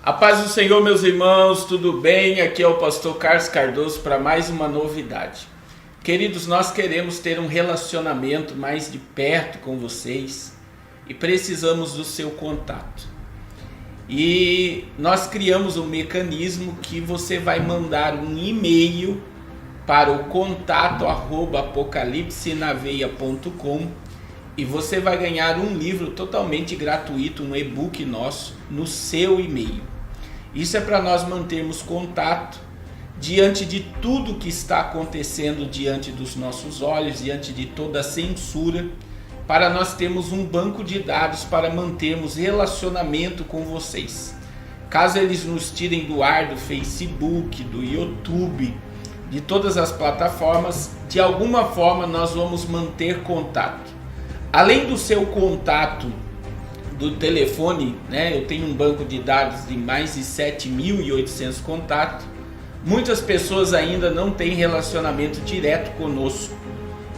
A paz do Senhor, meus irmãos, tudo bem? Aqui é o pastor Carlos Cardoso para mais uma novidade. Queridos, nós queremos ter um relacionamento mais de perto com vocês e precisamos do seu contato. E nós criamos um mecanismo que você vai mandar um e-mail para o contato@apocalipsenaveia.com e você vai ganhar um livro totalmente gratuito, um e-book nosso, no seu e-mail. Isso é para nós mantermos contato diante de tudo que está acontecendo diante dos nossos olhos, diante de toda a censura, para nós termos um banco de dados para mantermos relacionamento com vocês. Caso eles nos tirem do ar do Facebook, do YouTube, de todas as plataformas, de alguma forma nós vamos manter contato. Além do seu contato do telefone, né? Eu tenho um banco de dados de mais de 7.800 contatos. Muitas pessoas ainda não têm relacionamento direto conosco.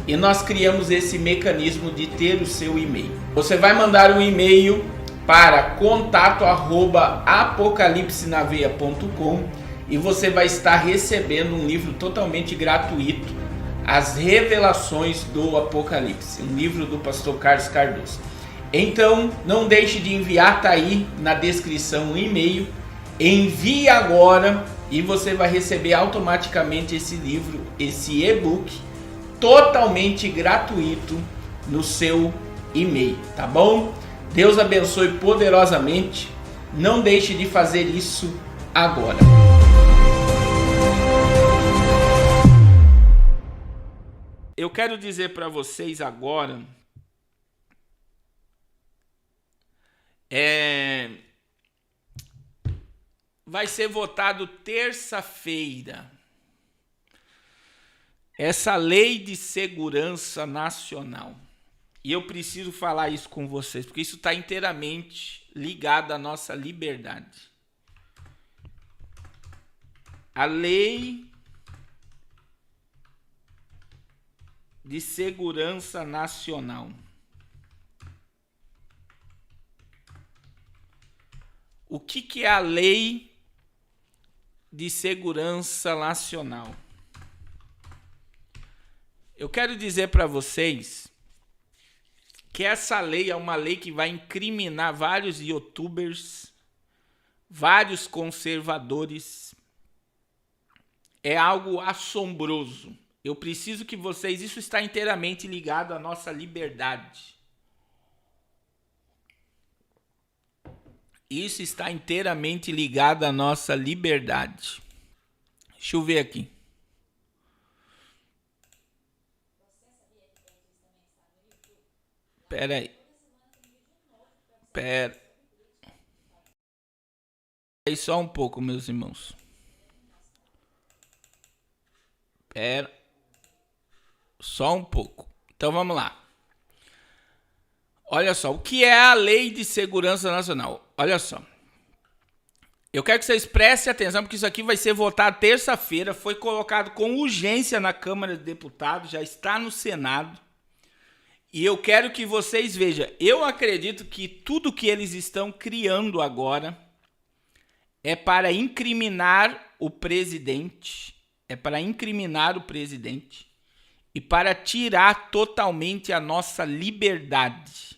E nós criamos esse mecanismo de ter o seu e-mail. Você vai mandar um e-mail para contato@apocalipsenaveia.com e você vai estar recebendo um livro totalmente gratuito, As Revelações do Apocalipse, um livro do pastor Carlos Cardoso. Então, não deixe de enviar, tá aí na descrição um e-mail, envie agora e você vai receber automaticamente esse livro, esse e-book, totalmente gratuito no seu e-mail, tá bom? Deus abençoe poderosamente, não deixe de fazer isso agora. Eu quero dizer para vocês agora, vai ser votado terça-feira essa lei de segurança nacional. E eu preciso falar isso com vocês, porque isso está inteiramente ligado à nossa liberdade. A lei de segurança nacional. O que é a lei de segurança nacional? Eu quero dizer para vocês que essa lei é uma lei que vai incriminar vários youtubers, vários conservadores. É algo assombroso. Eu preciso que vocês... Isso está inteiramente ligado à nossa liberdade. Isso está inteiramente ligado à nossa liberdade. Deixa eu ver aqui. Espera aí. Espera aí só um pouco, meus irmãos. Espera só um pouco. Então vamos lá. Olha só, o que é a Lei de Segurança Nacional? Olha só. Eu quero que vocês prestem atenção, porque isso aqui vai ser votado terça-feira. Foi colocado com urgência na Câmara de Deputados, já está no Senado. E eu quero que vocês vejam. Eu acredito que tudo que eles estão criando agora é para incriminar o presidente. É para incriminar o presidente e para tirar totalmente a nossa liberdade.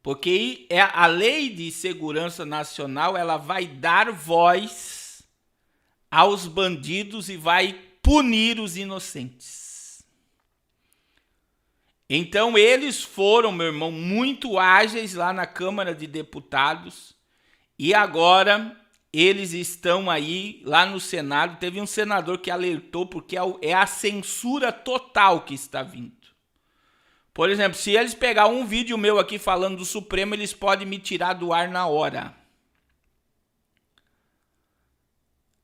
Porque a Lei de Segurança Nacional, ela vai dar voz aos bandidos e vai punir os inocentes. Então eles foram, meu irmão, muito ágeis lá na Câmara de Deputados e agora eles estão aí lá no Senado. Teve um senador que alertou porque é a censura total que está vindo. Por exemplo, se eles pegar um vídeo meu aqui falando do Supremo, eles podem me tirar do ar na hora.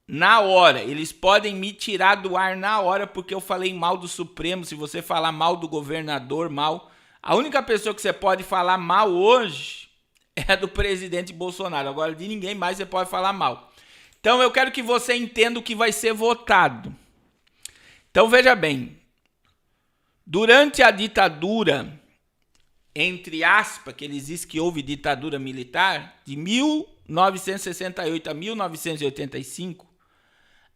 Na hora, eles podem me tirar do ar na hora porque eu falei mal do Supremo. Se você falar mal do governador, mal... A única pessoa que você pode falar mal hoje é do presidente Bolsonaro. Agora, de ninguém mais você pode falar mal. Então, eu quero que você entenda o que vai ser votado. Então, veja bem. Durante a ditadura, entre aspas, que eles dizem que houve ditadura militar, de 1968 a 1985,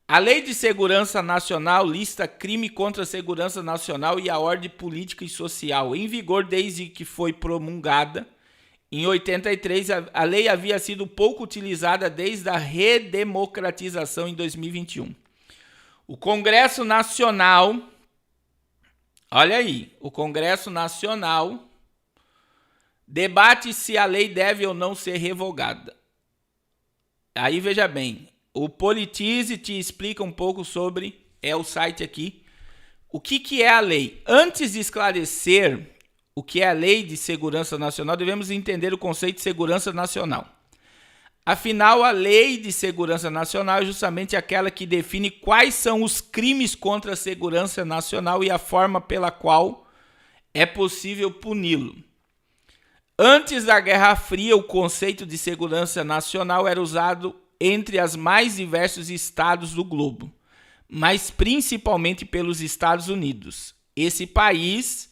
a Lei de Segurança Nacional lista crime contra a segurança nacional e a ordem política e social. Em vigor desde que foi promulgada, em 83, a lei havia sido pouco utilizada desde a redemocratização em 2021. O Congresso Nacional, olha aí, o Congresso Nacional debate se a lei deve ou não ser revogada. Aí veja bem, o Politize te explica um pouco sobre, o site aqui, o que é a lei. Antes de esclarecer o que é a Lei de Segurança Nacional, devemos entender o conceito de segurança nacional. Afinal, a Lei de Segurança Nacional é justamente aquela que define quais são os crimes contra a segurança nacional e a forma pela qual é possível puni-lo. Antes da Guerra Fria, o conceito de segurança nacional era usado entre os mais diversos estados do globo, mas principalmente pelos Estados Unidos. Esse país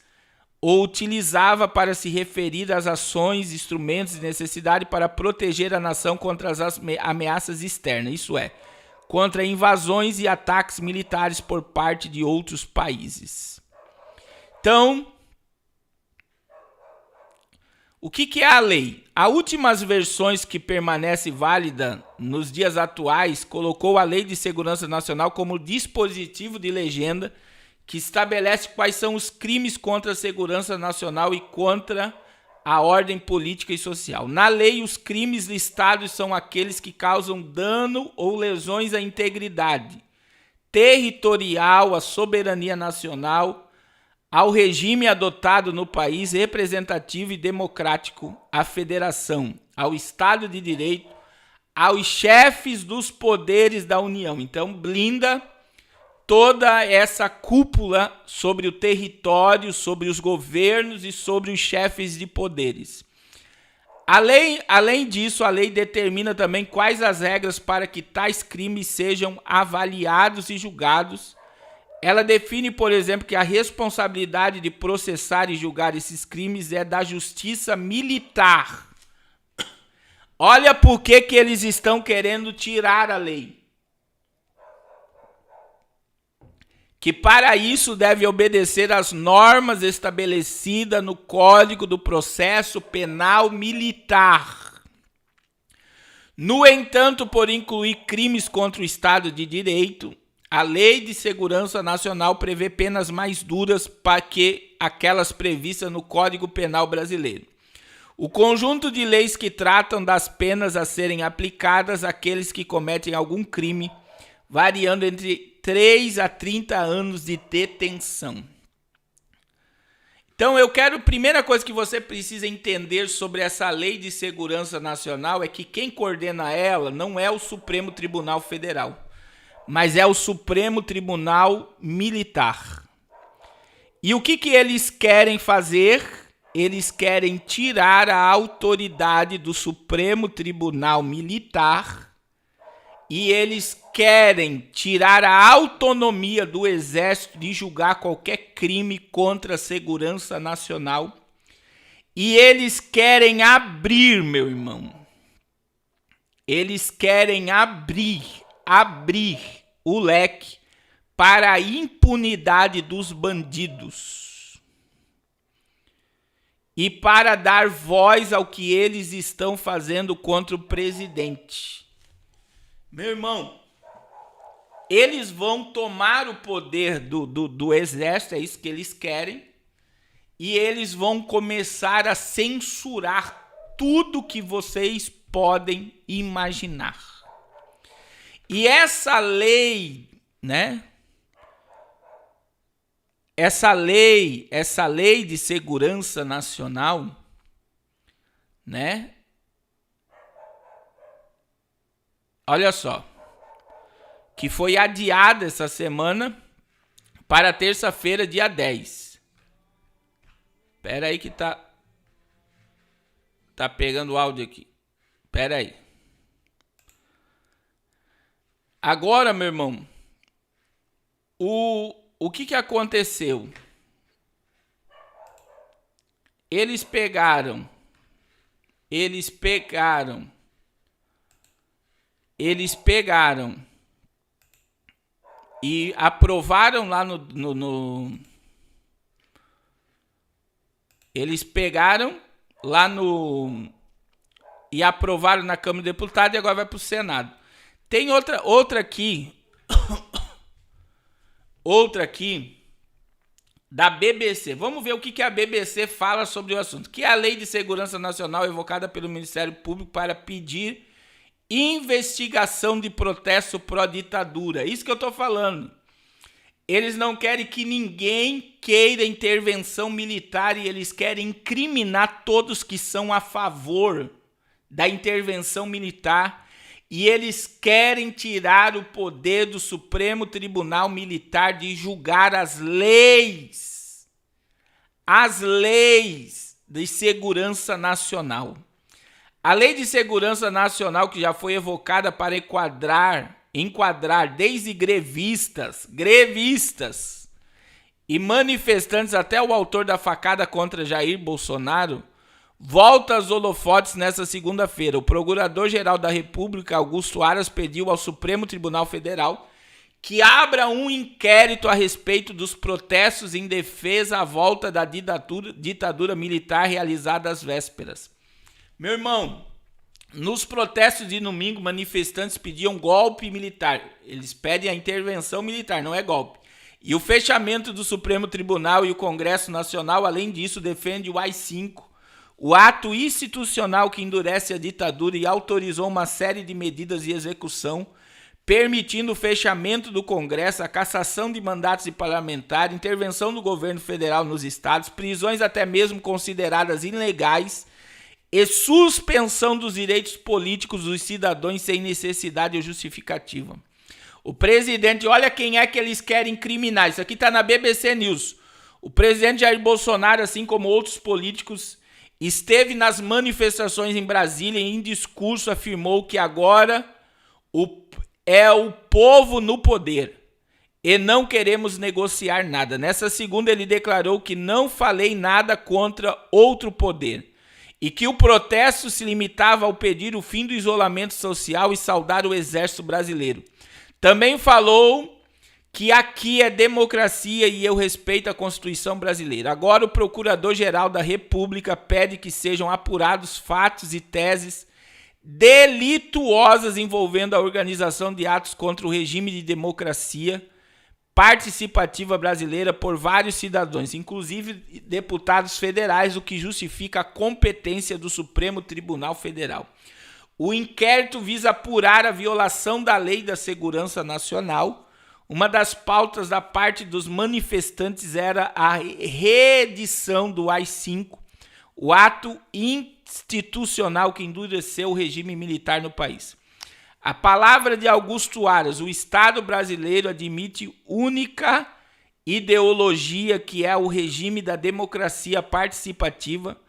o utilizava para se referir às ações, instrumentos e necessidade para proteger a nação contra as ameaças externas, isso é, contra invasões e ataques militares por parte de outros países. Então, o que é a lei? As últimas versões que permanece válida nos dias atuais colocou a Lei de Segurança Nacional como dispositivo de legenda que estabelece quais são os crimes contra a segurança nacional e contra a ordem política e social. Na lei, os crimes listados são aqueles que causam dano ou lesões à integridade territorial, à soberania nacional, ao regime adotado no país representativo e democrático, à federação, ao Estado de Direito, aos chefes dos poderes da União. Então, blinda toda essa cúpula sobre o território, sobre os governos e sobre os chefes de poderes. Além disso, a lei determina também quais as regras para que tais crimes sejam avaliados e julgados. Ela define, por exemplo, que a responsabilidade de processar e julgar esses crimes é da justiça militar. Olha por que eles estão querendo tirar a lei. Que para isso deve obedecer às normas estabelecidas no Código do Processo Penal Militar. No entanto, por incluir crimes contra o Estado de Direito, a Lei de Segurança Nacional prevê penas mais duras que aquelas previstas no Código Penal Brasileiro. O conjunto de leis que tratam das penas a serem aplicadas àqueles que cometem algum crime, variando entre 3 a 30 anos de detenção. Então, primeira coisa que você precisa entender sobre essa Lei de Segurança Nacional é que quem coordena ela não é o Supremo Tribunal Federal, mas é o Supremo Tribunal Militar. E o que eles querem fazer? Eles querem tirar a autoridade do Supremo Tribunal Militar e eles querem tirar a autonomia do Exército de julgar qualquer crime contra a segurança nacional. E eles querem abrir, meu irmão. Eles querem abrir o leque para a impunidade dos bandidos. E para dar voz ao que eles estão fazendo contra o presidente. Meu irmão, eles vão tomar o poder do exército, é isso que eles querem, e eles vão começar a censurar tudo que vocês podem imaginar. E essa lei, né? Essa lei de segurança nacional, né? Olha só, que foi adiada essa semana para terça-feira, dia 10. Espera aí que tá pegando o áudio aqui. Espera aí. Agora, meu irmão, o que aconteceu? Eles pegaram eles pegaram e aprovaram lá eles pegaram lá e aprovaram na Câmara dos Deputados e agora vai para o Senado. Tem outra aqui, outra aqui da BBC. Vamos ver o que a BBC fala sobre o assunto. Que é a Lei de Segurança Nacional evocada pelo Ministério Público para pedir investigação de protesto pró-ditadura. Isso que eu estou falando. Eles não querem que ninguém queira intervenção militar e eles querem incriminar todos que são a favor da intervenção militar e eles querem tirar o poder do Supremo Tribunal Militar de julgar as leis de segurança nacional. A Lei de Segurança Nacional, que já foi evocada para enquadrar desde grevistas e manifestantes até o autor da facada contra Jair Bolsonaro, volta aos holofotes nesta segunda-feira. O Procurador-Geral da República, Augusto Aras, pediu ao Supremo Tribunal Federal que abra um inquérito a respeito dos protestos em defesa à volta da ditadura militar realizada às vésperas. Meu irmão, nos protestos de domingo, manifestantes pediam golpe militar. Eles pedem a intervenção militar, não é golpe. E o fechamento do Supremo Tribunal e o Congresso Nacional, além disso, defende o AI-5, o ato institucional que endurece a ditadura e autorizou uma série de medidas de execução, permitindo o fechamento do Congresso, a cassação de mandatos de parlamentar, intervenção do governo federal nos estados, prisões até mesmo consideradas ilegais, e suspensão dos direitos políticos dos cidadãos sem necessidade ou justificativa. O presidente, olha quem é que eles querem incriminar. Isso aqui está na BBC News. O presidente Jair Bolsonaro, assim como outros políticos, esteve nas manifestações em Brasília e em discurso afirmou que agora é o povo no poder e não queremos negociar nada. Nessa segunda ele declarou que não falei nada contra outro poder e que o protesto se limitava ao pedir o fim do isolamento social e saudar o Exército Brasileiro. Também falou que aqui é democracia e eu respeito a Constituição brasileira. Agora o Procurador-Geral da República pede que sejam apurados fatos e teses delituosas envolvendo a organização de atos contra o regime de democracia participativa brasileira por vários cidadãos, inclusive deputados federais, o que justifica a competência do Supremo Tribunal Federal. O inquérito visa apurar a violação da Lei da Segurança Nacional. Uma das pautas da parte dos manifestantes era a reedição do AI-5, o ato institucional que endureceu o regime militar no país. A palavra de Augusto Aras, o Estado brasileiro admite única ideologia que é o regime da democracia participativa.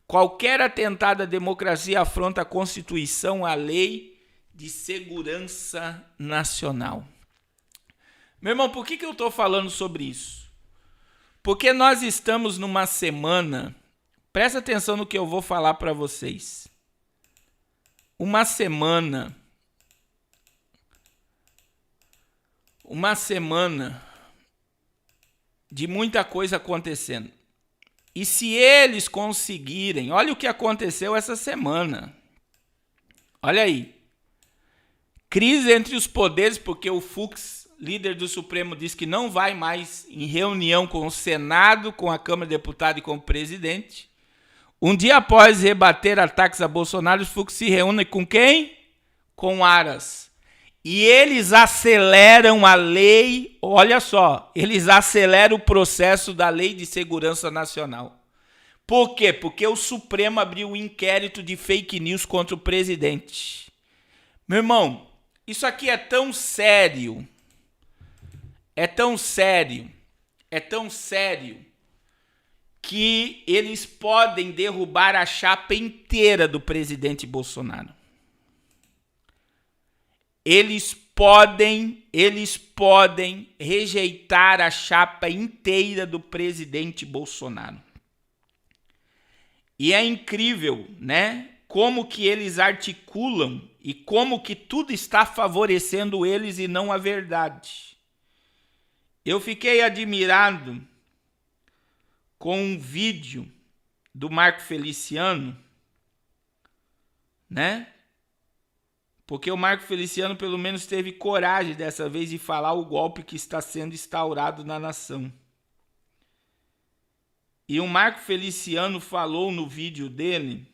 Qualquer atentado à democracia afronta a Constituição, a Lei de Segurança Nacional. Meu irmão, por que eu estou falando sobre isso? Porque nós estamos numa semana, presta atenção no que eu vou falar para vocês. Uma semana de muita coisa acontecendo. E se eles conseguirem, olha o que aconteceu essa semana. Olha aí. Crise entre os poderes, porque o Fux, líder do Supremo, disse que não vai mais em reunião com o Senado, com a Câmara de Deputados e com o presidente. Um dia após rebater ataques a Bolsonaro, o Fux se reúne com quem? Com Aras. E eles aceleram a lei, olha só, eles aceleram o processo da Lei de Segurança Nacional. Por quê? Porque o Supremo abriu um inquérito de fake news contra o presidente. Meu irmão, isso aqui é tão sério, que eles podem derrubar a chapa inteira do presidente Bolsonaro. Eles podem rejeitar a chapa inteira do presidente Bolsonaro. E é incrível, né? como que eles articulam e como que tudo está favorecendo eles e não a verdade. Eu fiquei admirado com um vídeo do Marco Feliciano, né? Porque o Marco Feliciano pelo menos teve coragem dessa vez de falar o golpe que está sendo instaurado na nação. E o Marco Feliciano falou no vídeo dele,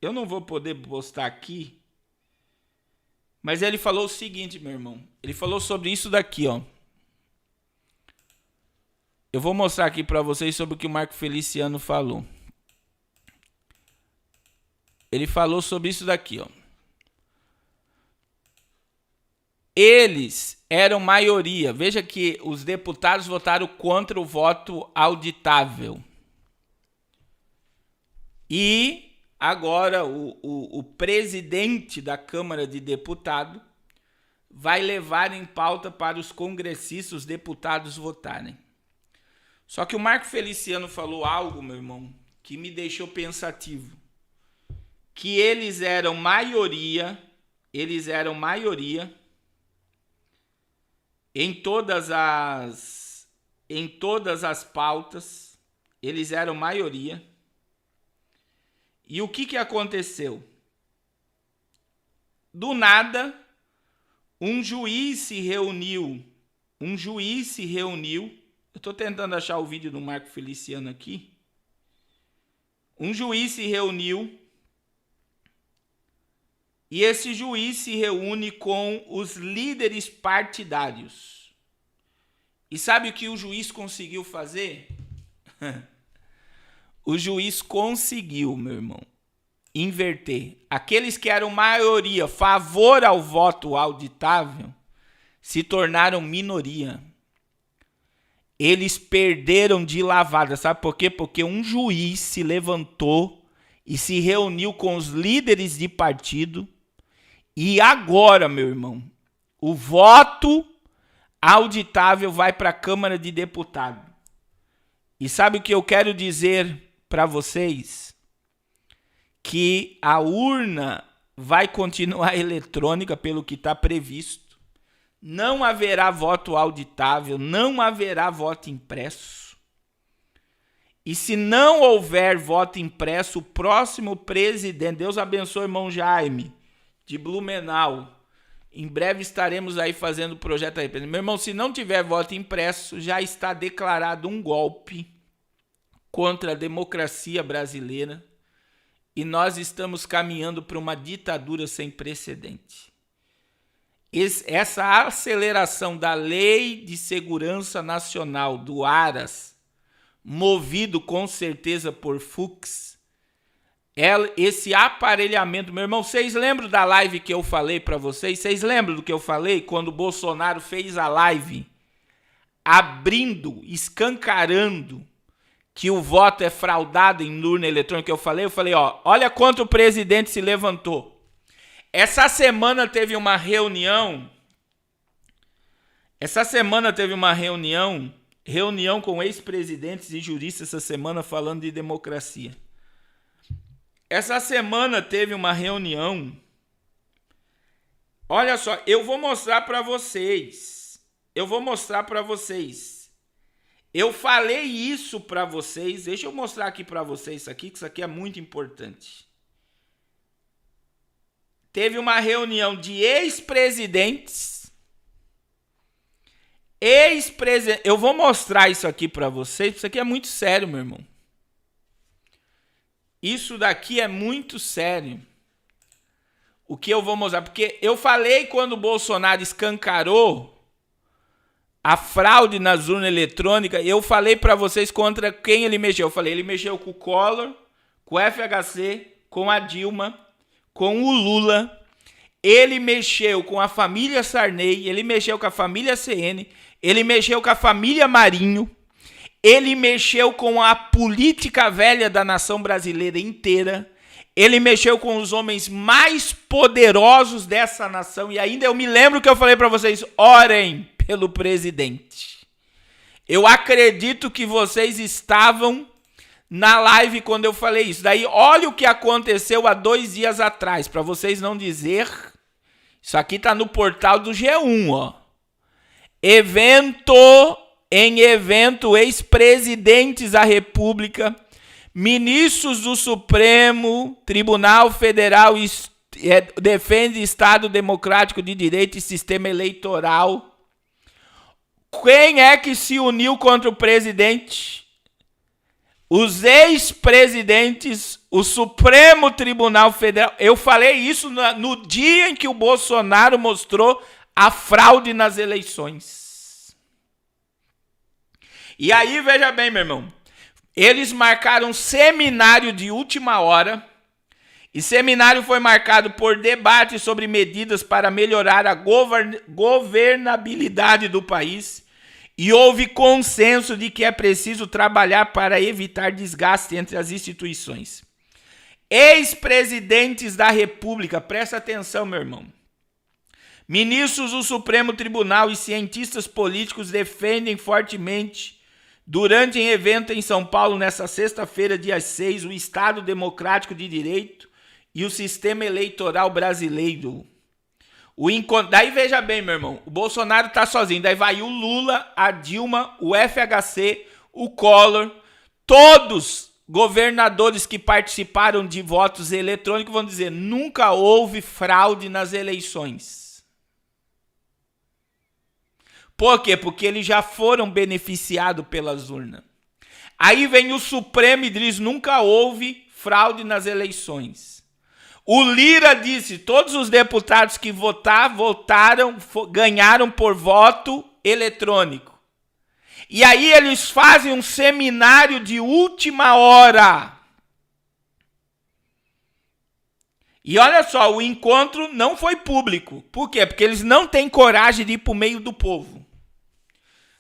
eu não vou poder postar aqui, mas ele falou o seguinte, meu irmão. Ele falou sobre isso daqui, ó. Eu vou mostrar aqui para vocês sobre o que o Marco Feliciano falou. Ele falou sobre isso daqui, ó. Eles eram maioria. Veja que os deputados votaram contra o voto auditável. E agora o presidente da Câmara de Deputados vai levar em pauta para os congressistas, os deputados votarem. Só que o Marco Feliciano falou algo, meu irmão, que me deixou pensativo. Que eles eram maioria em todas as pautas, eles eram maioria. E o que aconteceu? Do nada, um juiz se reuniu. Eu estou tentando achar o vídeo do Marco Feliciano aqui. Um juiz se reuniu. E esse juiz se reúne com os líderes partidários. E sabe o que o juiz conseguiu fazer? O juiz conseguiu, meu irmão, inverter. Aqueles que eram maioria, favor ao voto auditável, se tornaram minoria. Eles perderam de lavada. Sabe por quê? Porque um juiz se levantou e se reuniu com os líderes de partido. E agora, meu irmão, o voto auditável vai para a Câmara de Deputados. E sabe o que eu quero dizer para vocês? Que a urna vai continuar eletrônica pelo que está previsto. Não haverá voto auditável, não haverá voto impresso. E se não houver voto impresso, o próximo presidente, Deus abençoe o irmão Jaime, de Blumenau, em breve estaremos aí fazendo o projeto aí. Meu irmão, se não tiver voto impresso, já está declarado um golpe contra a democracia brasileira e nós estamos caminhando para uma ditadura sem precedente. Essa aceleração da Lei de Segurança Nacional, do ARAS, movido com certeza por Fux, esse aparelhamento, meu irmão, vocês lembram da live que eu falei para vocês? Vocês lembram do que eu falei quando o Bolsonaro fez a live abrindo, escancarando que o voto é fraudado em urna eletrônica? Eu falei, ó, olha quanto o presidente se levantou. Essa semana teve uma reunião com ex-presidentes e juristas essa semana falando de democracia. Essa semana teve uma reunião. Olha só, eu vou mostrar para vocês. Eu falei isso para vocês. Deixa eu mostrar aqui para vocês isso aqui, que isso aqui é muito importante. Teve uma reunião de ex-presidentes. Eu vou mostrar isso aqui para vocês. Isso aqui é muito sério, meu irmão. Isso daqui é muito sério. O que eu vou mostrar? Porque eu falei quando o Bolsonaro escancarou a fraude nas urnas eletrônicas, eu falei para vocês contra quem ele mexeu. Eu falei, ele mexeu com o Collor, com o FHC, com a Dilma, com o Lula. Ele mexeu com a família Sarney, ele mexeu com a família CN, ele mexeu com a família Marinho. Ele mexeu com a política velha da nação brasileira inteira. Ele mexeu com os homens mais poderosos dessa nação. E ainda eu me lembro que eu falei para vocês, orem pelo presidente. Eu acredito que vocês estavam na live quando eu falei isso. Daí, olha o que aconteceu há 2 dias atrás, para vocês não dizer. Isso aqui tá no portal do G1, ó. Em evento, ex-presidentes da República, ministros do Supremo Tribunal Federal defende Estado Democrático de Direito e sistema eleitoral. Quem é que se uniu contra o presidente? Os ex-presidentes, o Supremo Tribunal Federal. Eu falei isso no dia em que o Bolsonaro mostrou a fraude nas eleições. E aí, veja bem, meu irmão, eles marcaram um seminário de última hora, e seminário foi marcado por debate sobre medidas para melhorar a governabilidade do país, e houve consenso de que é preciso trabalhar para evitar desgaste entre as instituições. Ex-presidentes da República, presta atenção, meu irmão. Ministros do Supremo Tribunal e cientistas políticos defendem fortemente, durante um evento em São Paulo, nesta sexta-feira, dia 6, o Estado Democrático de Direito e o sistema eleitoral brasileiro. Daí veja bem, meu irmão, o Bolsonaro está sozinho, daí vai o Lula, a Dilma, o FHC, o Collor, todos governadores que participaram de votos eletrônicos vão dizer, nunca houve fraude nas eleições. Por quê? Porque eles já foram beneficiados pelas urnas. Aí vem o Supremo e diz, nunca houve fraude nas eleições. O Lira disse, todos os deputados que votaram, ganharam por voto eletrônico. E aí eles fazem um seminário de última hora. E olha só, o encontro não foi público. Por quê? Porque eles não têm coragem de ir para o meio do povo.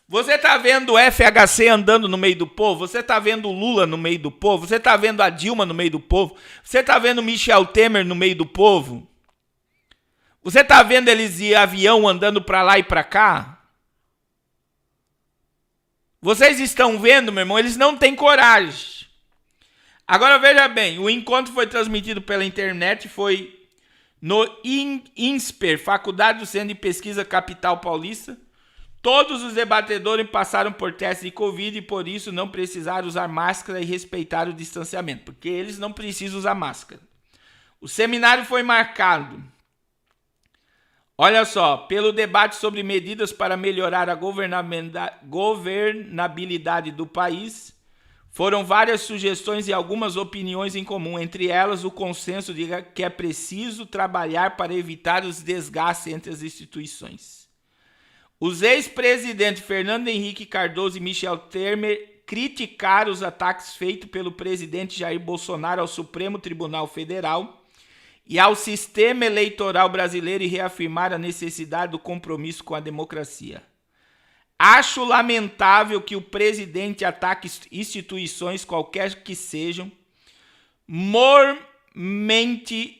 Você está vendo o FHC andando no meio do povo? Você está vendo o Lula no meio do povo? Você está vendo a Dilma no meio do povo? Você está vendo o Michel Temer no meio do povo? Você está vendo eles de avião andando para lá e para cá? Vocês estão vendo, meu irmão? Eles não têm coragem. Agora veja bem, o encontro foi transmitido pela internet, foi no INSPER, Faculdade do Centro de Pesquisa Capital Paulista. Todos os debatedores passaram por teste de Covid e por isso não precisaram usar máscara e respeitar o distanciamento, porque eles não precisam usar máscara. O seminário foi marcado, olha só, pelo debate sobre medidas para melhorar a governabilidade do país. Foram várias sugestões e algumas opiniões em comum, entre elas o consenso de que é preciso trabalhar para evitar os desgastes entre as instituições. Os ex-presidentes Fernando Henrique Cardoso e Michel Temer criticaram os ataques feitos pelo presidente Jair Bolsonaro ao Supremo Tribunal Federal e ao sistema eleitoral brasileiro e reafirmaram a necessidade do compromisso com a democracia. Acho lamentável que o presidente ataque instituições, qualquer que sejam, mormente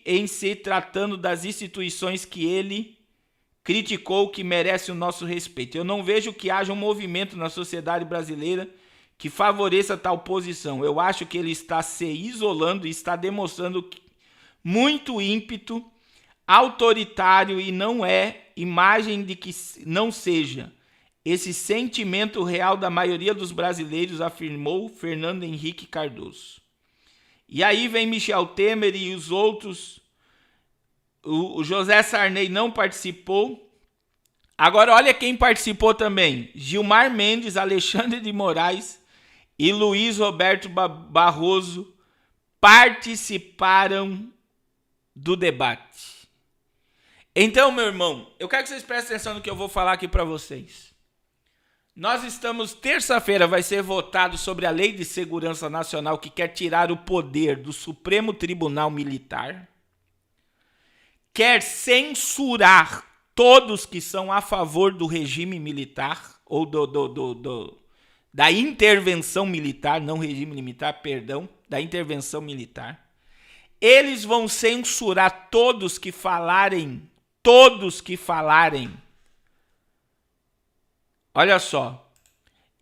em se tratando das instituições que ele criticou, que merece o nosso respeito. Eu não vejo que haja um movimento na sociedade brasileira que favoreça tal posição. Eu acho que ele está se isolando e está demonstrando muito ímpeto autoritário e não é imagem de que não seja esse sentimento real da maioria dos brasileiros, afirmou Fernando Henrique Cardoso. E aí vem Michel Temer e os outros. O José Sarney não participou. Agora olha quem participou também. Gilmar Mendes, Alexandre de Moraes e Luiz Roberto Barroso participaram do debate. Então, meu irmão, eu quero que vocês prestem atenção no que eu vou falar aqui para vocês. Nós estamos, terça-feira vai ser votado sobre a Lei de Segurança Nacional que quer tirar o poder do Supremo Tribunal Militar. Quer censurar todos que são a favor do regime militar, ou da intervenção militar, não regime militar, perdão, da intervenção militar. Eles vão censurar todos que falarem, olha só,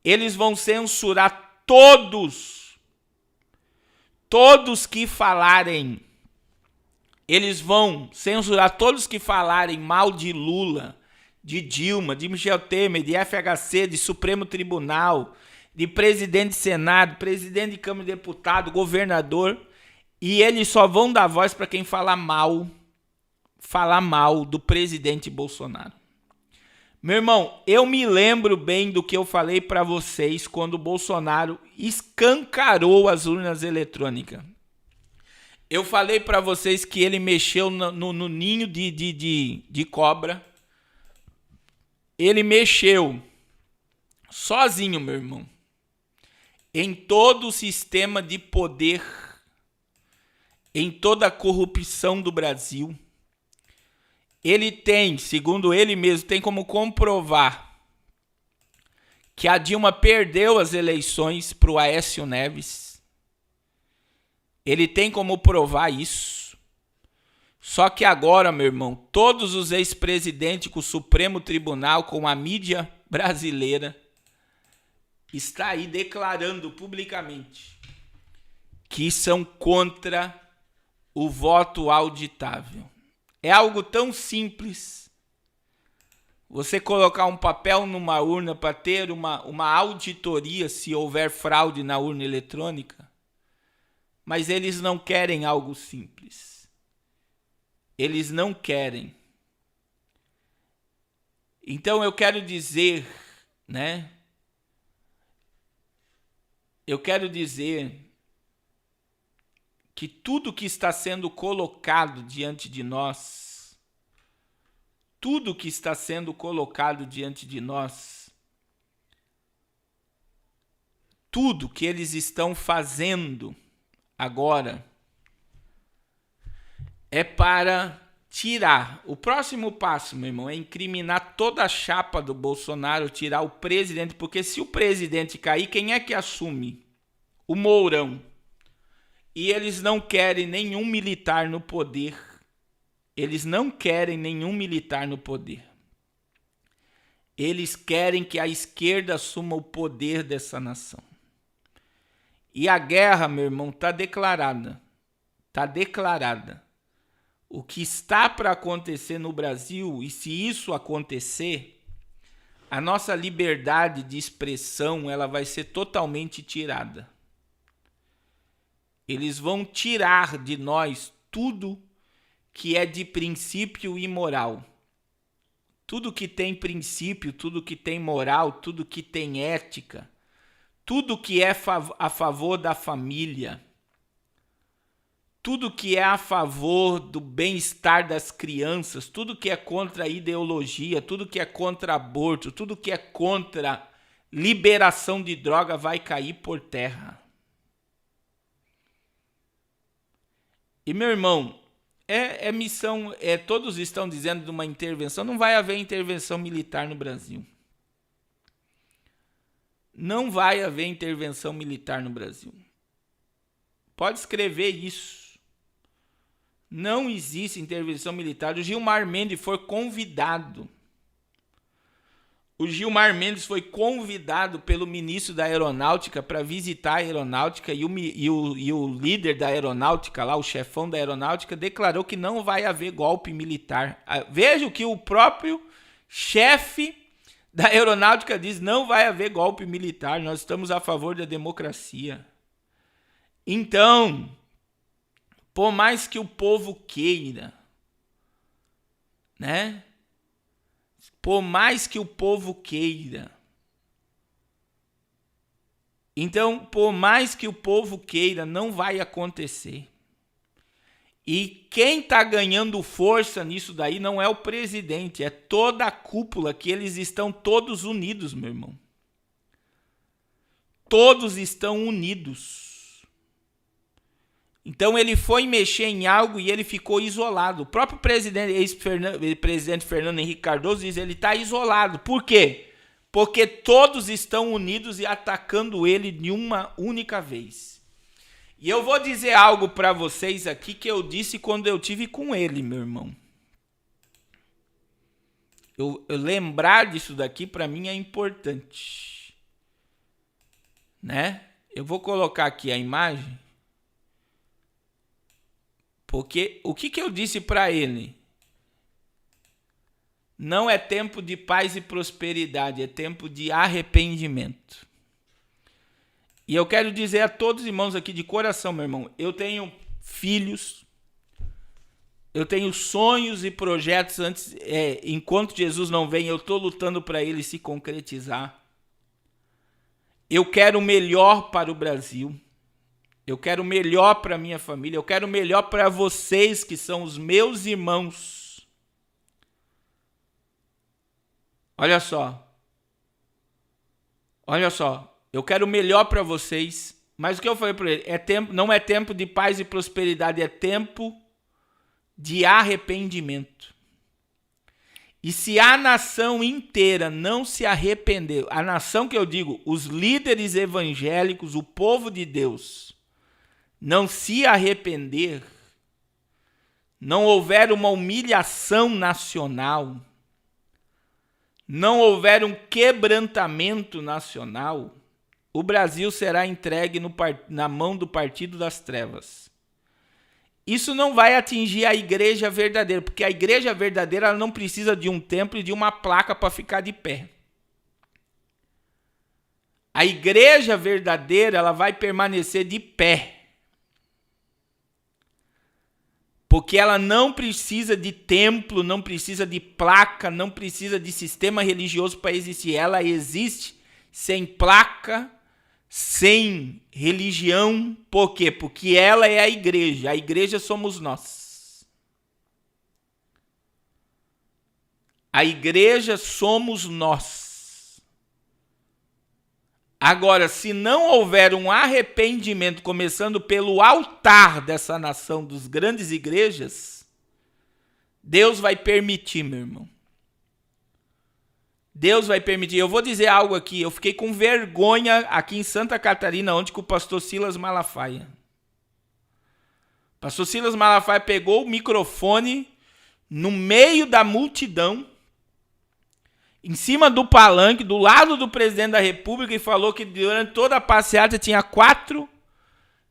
eles vão censurar todos todos que falarem, eles vão censurar todos que falarem mal de Lula, de Dilma, de Michel Temer, de FHC, de Supremo Tribunal, de presidente de Senado, presidente de Câmara de Deputado, governador, e eles só vão dar voz para quem falar mal do presidente Bolsonaro. Meu irmão, eu me lembro bem do que eu falei para vocês quando o Bolsonaro escancarou as urnas eletrônicas. Eu falei para vocês que ele mexeu no ninho de cobra. Ele mexeu sozinho, meu irmão, em todo o sistema de poder, em toda a corrupção do Brasil. Ele tem, segundo ele mesmo, tem como comprovar que a Dilma perdeu as eleições para o Aécio Neves. Ele tem como provar isso. Só que agora, meu irmão, todos os ex-presidentes com o Supremo Tribunal, com a mídia brasileira, está aí declarando publicamente que são contra o voto auditável. É algo tão simples. Você colocar um papel numa urna para ter uma auditoria se houver fraude na urna eletrônica. Mas eles não querem algo simples. Eles não querem. Então eu quero dizer, né? Eu quero dizer que tudo que está sendo colocado diante de nós, tudo que está sendo colocado diante de nós, tudo que eles estão fazendo agora é para tirar. O próximo passo, meu irmão, é incriminar toda a chapa do Bolsonaro, tirar o presidente, porque se o presidente cair, quem é que assume? O Mourão. E eles não querem nenhum militar no poder. Eles não querem nenhum militar no poder. Eles querem que a esquerda assuma o poder dessa nação. E a guerra, meu irmão, está declarada. Está declarada. O que está para acontecer no Brasil, e se isso acontecer, a nossa liberdade de expressão ela vai ser totalmente tirada. Eles vão tirar de nós tudo que é de princípio e moral. Tudo que tem princípio, tudo que tem moral, tudo que tem ética, tudo que é a favor da família, tudo que é a favor do bem-estar das crianças, tudo que é contra a ideologia, tudo que é contra aborto, tudo que é contra liberação de droga vai cair por terra. E, meu irmão, missão, todos estão dizendo de uma intervenção, não vai haver intervenção militar no Brasil. Não vai haver intervenção militar no Brasil. Pode escrever isso. Não existe intervenção militar. O Gilmar Mendes foi convidado. O Gilmar Mendes foi convidado pelo ministro da Aeronáutica para visitar a aeronáutica e o líder da aeronáutica, lá, o chefão da aeronáutica, declarou que não vai haver golpe militar. Veja o que o próprio chefe da aeronáutica diz: não vai haver golpe militar, nós estamos a favor da democracia. Então, por mais que o povo queira, né? Por mais que o povo queira. Então, por mais que o povo queira, não vai acontecer. E quem está ganhando força nisso daí não é o presidente, é toda a cúpula, que eles estão todos unidos, meu irmão. Todos estão unidos. Então ele foi mexer em algo e ele ficou isolado. O próprio ex-presidente Fernando Henrique Cardoso diz que ele está isolado. Por quê? Porque todos estão unidos e atacando ele de uma única vez. E eu vou dizer algo para vocês aqui que eu disse quando eu tive com ele, meu irmão. Eu lembrar disso daqui para mim é importante. Né? Eu vou colocar aqui a imagem. Porque o que eu disse para ele? Não é tempo de paz e prosperidade, é tempo de arrependimento. E eu quero dizer a todos os irmãos aqui de coração, meu irmão, eu tenho filhos, eu tenho sonhos e projetos enquanto Jesus não vem, eu estou lutando para ele se concretizar. Eu quero o melhor para o Brasil. Eu quero o melhor para a minha família. Eu quero o melhor para vocês que são os meus irmãos. Olha só. Eu quero o melhor para vocês. Mas o que eu falei para ele? Não é tempo de paz e prosperidade, é tempo de arrependimento. E se a nação inteira não se arrepender, a nação que eu digo, os líderes evangélicos, o povo de Deus, não se arrepender, não houver uma humilhação nacional, não houver um quebrantamento nacional, o Brasil será entregue na mão do Partido das Trevas. Isso não vai atingir a igreja verdadeira, porque a igreja verdadeira ela não precisa de um templo e de uma placa para ficar de pé. A igreja verdadeira ela vai permanecer de pé. Porque ela não precisa de templo, não precisa de placa, não precisa de sistema religioso para existir. Ela existe sem placa, sem religião. Por quê? Porque ela é a igreja somos nós. A igreja somos nós. Agora, se não houver um arrependimento, começando pelo altar dessa nação, dos grandes igrejas, Deus vai permitir, meu irmão. Deus vai permitir. Eu vou dizer algo aqui. Eu fiquei com vergonha aqui em Santa Catarina, onde que o pastor Silas Malafaia. O pastor Silas Malafaia pegou o microfone no meio da multidão, em cima do palanque, do lado do presidente da República, e falou que durante toda a passeata tinha 4...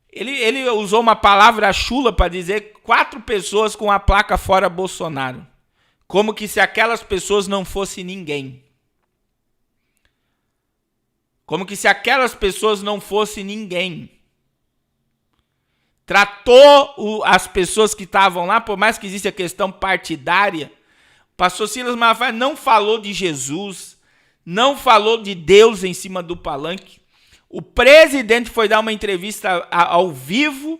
Ele usou uma palavra chula para dizer 4 pessoas com a placa fora Bolsonaro. Como que se aquelas pessoas não fossem ninguém. Como que se aquelas pessoas não fossem ninguém. Tratou as pessoas que estavam lá, por mais que exista a questão partidária, o pastor Silas Malafaia não falou de Jesus, não falou de Deus em cima do palanque. O presidente foi dar uma entrevista ao vivo.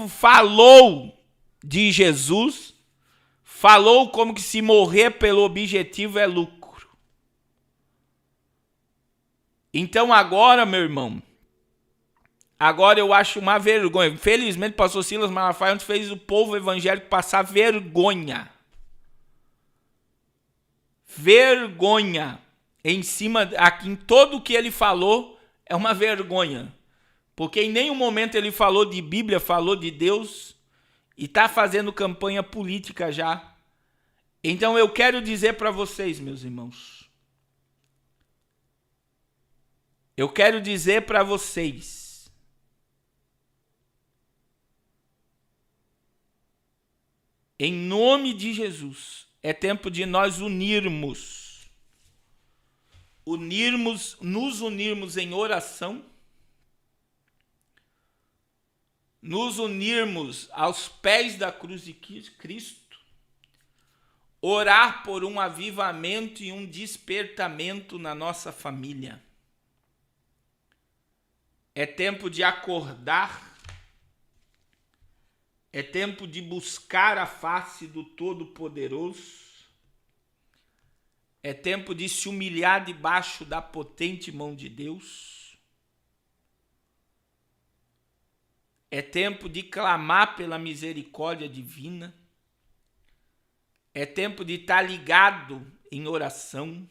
Falou de Jesus, falou como que se morrer pelo objetivo é lucro. Então agora, meu irmão, eu acho uma vergonha. Infelizmente, o pastor Silas Malafaia fez o povo evangélico passar vergonha. Vergonha. Em cima, aqui em todo o que ele falou, é uma vergonha. Porque em nenhum momento ele falou de Bíblia, falou de Deus, e está fazendo campanha política já. Então eu quero dizer para vocês, meus irmãos, em nome de Jesus, é tempo de nós nos unirmos em oração, nos unirmos aos pés da cruz de Cristo, orar por um avivamento e um despertamento na nossa família. É tempo de acordar, é tempo de buscar a face do Todo-Poderoso, é tempo de se humilhar debaixo da potente mão de Deus, é tempo de clamar pela misericórdia divina, é tempo de estar ligado em oração,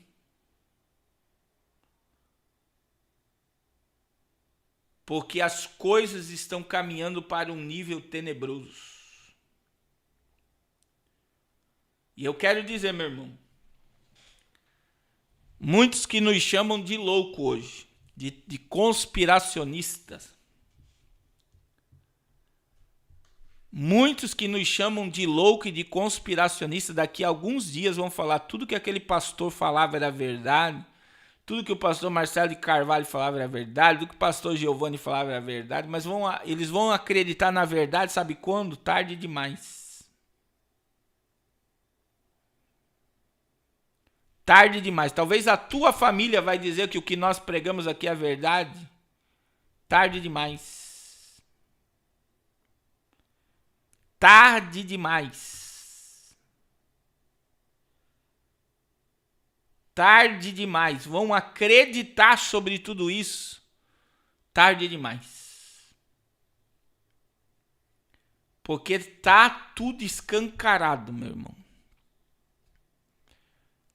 porque as coisas estão caminhando para um nível tenebroso. E eu quero dizer, meu irmão, muitos que nos chamam de louco hoje, de conspiracionistas, Muitos que nos chamam de louco e de conspiracionista, daqui a alguns dias vão falar tudo que aquele pastor falava era verdade, tudo que o pastor Marcelo de Carvalho falava era verdade, tudo que o pastor Giovanni falava era verdade, mas eles vão acreditar na verdade, sabe quando? Tarde demais. Tarde demais. Talvez a tua família vai dizer que o que nós pregamos aqui é verdade. Tarde demais. Tarde demais. Tarde demais. Vão acreditar sobre tudo isso. Tarde demais. Porque tá tudo escancarado, meu irmão.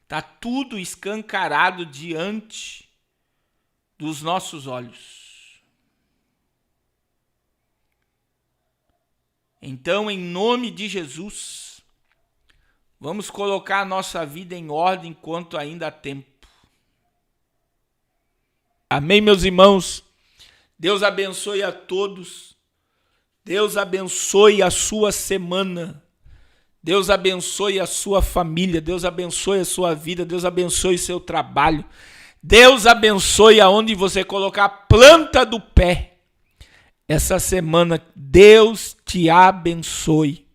Tá tudo escancarado diante dos nossos olhos. Então, em nome de Jesus, vamos colocar a nossa vida em ordem enquanto ainda há tempo. Amém, meus irmãos? Deus abençoe a todos. Deus abençoe a sua semana. Deus abençoe a sua família. Deus abençoe a sua vida. Deus abençoe o seu trabalho. Deus abençoe aonde você colocar a planta do pé. Essa semana, Deus te abençoe.